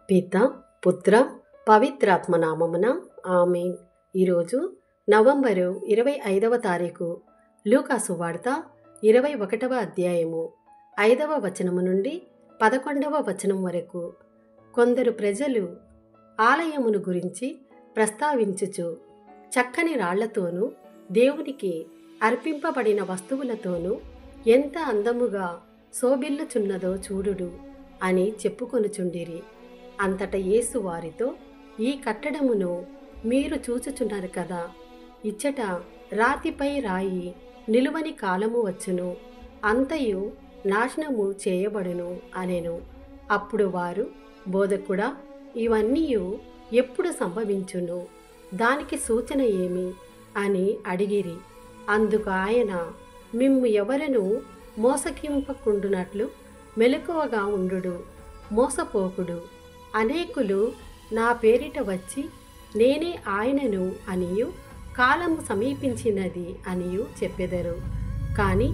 పిత పుత్ర పవిత్రాత్మ నామమున ఆమేన్. ఈరోజు నవంబరు 25వ తారీఖు. లూకాసు వార్త 21వ అధ్యాయము 5వ వచనము నుండి 11వ వచనం వరకు. కొందరు ప్రజలు ఆలయమును గురించి ప్రస్తావించుచు చక్కని రాళ్లతోనూ దేవునికి అర్పింపబడిన వస్తువులతోనూ ఎంత అందముగా శోభిల్లుచున్నదో చూడుడు అని చెప్పుకొనుచుండిరి. అంతట యేసు వారితో, ఈ కట్టడమును మీరు చూచుచున్నారు కదా, ఇచ్చట రాతిపై రాయి నిలువని కాలము వచ్చును, అంతయు నాశనము చేయబడును అనెను. అప్పుడు వారు, బోధకుడా, ఇవన్నీయు ఎప్పుడు సంభవించును? దానికి సూచన ఏమి అని అడిగిరి. అందుకు ఆయన, మిమ్ము ఎవరను మోసగింపకుండునట్లు మెలకువగా ఉండుడు, మోసపోకుడు. అనేకులు నా పేరిట వచ్చి నేనే ఆయనను అనియు, కాలము సమీపించినది అనియు చెప్పెదరు. కానీ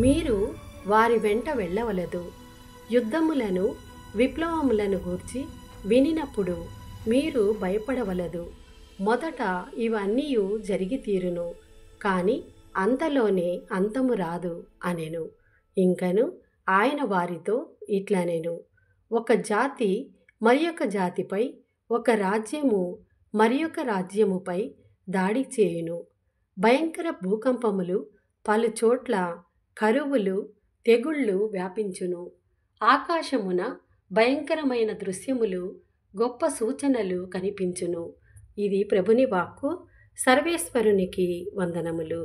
మీరు వారి వెంట వెళ్ళవలదు. యుద్ధములను విప్లవములను గూర్చి వినినప్పుడు మీరు భయపడవలదు. మొదట ఇవన్నీయు జరిగి తీరును, కానీ అంతలోనే అంతము రాదు అనెను. ఇంకను ఆయన వారితో ఇట్లనెను, ఒక జాతి మరి ఒక జాతిపై, ఒక రాజ్యము మరి ఒక రాజ్యముపై దాడి చేయును. భయంకర భూకంపములు, పలు చోట్ల కరువులు, తెగుళ్ళు వ్యాపించును. ఆకాశమున భయంకరమైన దృశ్యములు, గొప్ప సూచనలు కనిపించును. ఇది ప్రభుని వాక్కు. సర్వేశ్వరునికి వందనములు.